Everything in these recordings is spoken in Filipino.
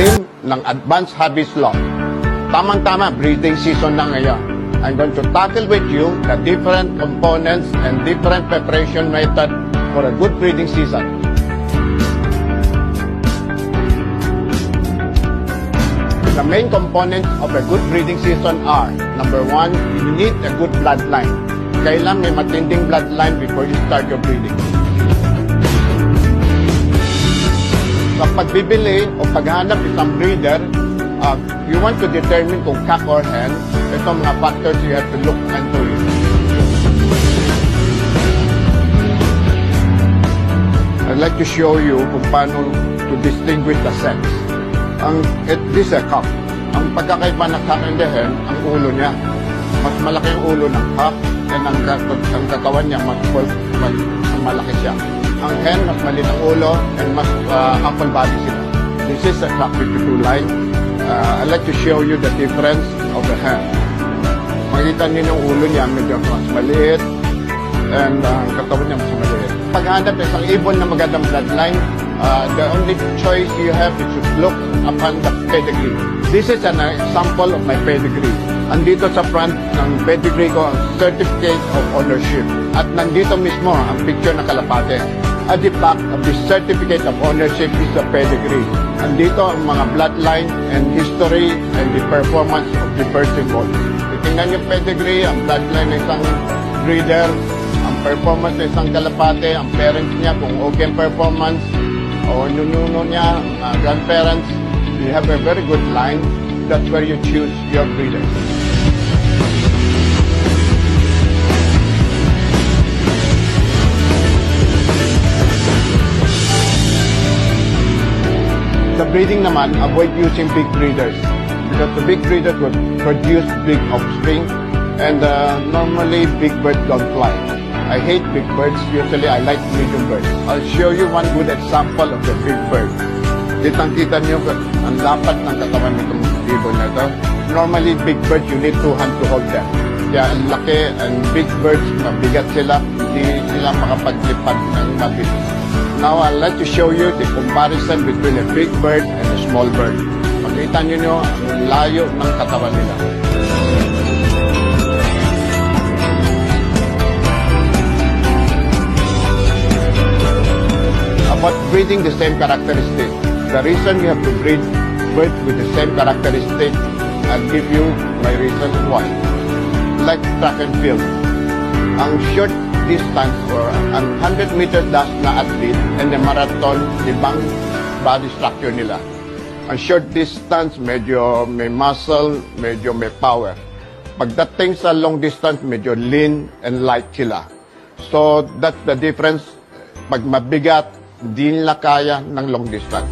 Lim ng Advanced Hobbies Law. Tamang-tama, breeding season na ngayon. I'm going to tackle with you the different components and different preparation method for a good breeding season. The main components of a good breeding season are, number one, you need a good bloodline. Kailan may matinding bloodline before you start your breeding. Sa pagbibili o paghanap isang breeder, you want to determine kung cock or hen. Ito mga factors you have to look into it. I'd like to show you kung paano to distinguish the sex. This is a cock. Ang pagkakaiba ng cock and the hen, ang ulo niya. Mas malaki ang ulo ng cock and ang katawan niya mas malaki siya. Ang hen, mas maliit ang ulo and mas ample body sila. This is a cock 52 line. I'd like to show you the difference of the hen. Makikita niyo yung ulo niya, medyo mas maliit and ang katawan niya mas maliit. Paghanap isang ibon na magandang bloodline, the only choice you have is to look upon the pedigree. This is an example of my pedigree. Andito sa front ng pedigree ko ang certificate of ownership. At nandito mismo ang picture ng kalapate. At the back of the certificate of ownership is the pedigree. Andito ang mga bloodline and history and the performance of the person involved. Tingnan yung pedigree, ang bloodline ng isang breeder, ang performance ng isang kalapate, ang parents niya, kung okay ang performance, o nununo niya, grandparents, you have a very good line. That's where you choose your breeder. Sa breeding naman, avoid using big breeders because the big breeders will produce big offspring and normally big birds don't fly. I hate big birds. Usually, I like medium birds. I'll show you one good example of the big bird. Kitang-kita niyo ang lapat ng katawan nitong ibon na ito. Normally, big birds, you need 2 hands to hold them. Kaya ang laki and big birds, mabigat sila. Hindi sila makapaglipad ng mabilis. Now, I'd like to show you the comparison between a big bird and a small bird. Makita niyo ang layo ng katawan nila. About breeding the same characteristic. The reason you have to breed birds with the same characteristic, I'll give you my reasons why. Like track and field. Ang short distance or ang 100 meters dash na athlete and the marathon, ibang body structure nila. Ang short distance, medyo may muscle, medyo may power. Pagdating sa long distance, medyo lean and light sila. So, that's the difference. Pag mabigat, di nila kaya ng long distance.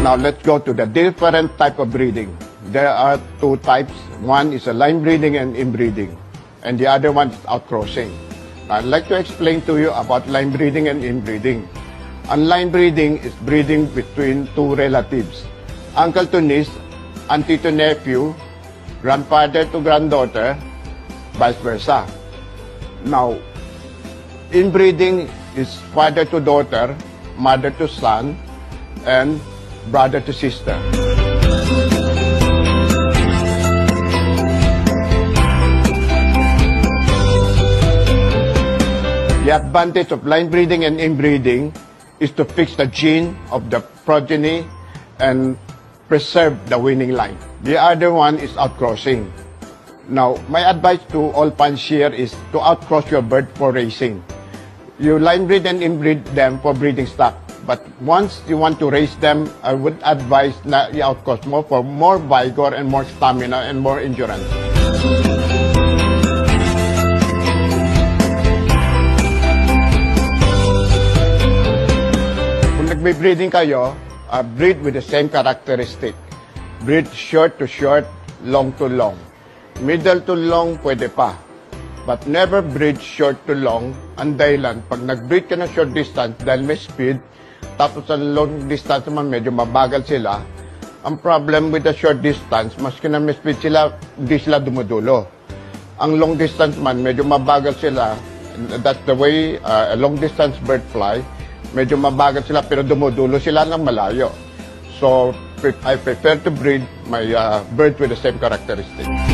Now, let's go to the different type of breeding. There are 2 types. One is a line breeding and inbreeding, and the other one is outcrossing. I'd like to explain to you about line breeding and inbreeding. And line breeding is breeding between 2 relatives. Uncle to niece, auntie to nephew, grandfather to granddaughter, vice versa. Now, inbreeding is father to daughter, mother to son, and brother to sister. The advantage of line breeding and inbreeding is to fix the gene of the progeny and preserve the winning line. The other one is outcrossing. Now, my advice to all fans here is to outcross your bird for racing. You line breed and inbreed them for breeding stock. But once you want to raise them, I would advise na i-outcross mo for more vigor and more stamina and more endurance. Kung nagbe-breeding kayo, breed with the same characteristic. Breed short to short, long to long. Middle to long, pwede pa. But never breed short to long. Ang dahilan, pag nag-breed ka ng short distance dahil may speed, tapos sa long distance naman medyo mabagal sila. Ang problem with the short distance, maski na may speed sila, hindi sila dumudulo. Ang long distance man, medyo mabagal sila That's the way a long-distance bird fly. Medyo mabagal sila pero dumudulo sila ng malayo. So I prefer to breed my birds with the same characteristics.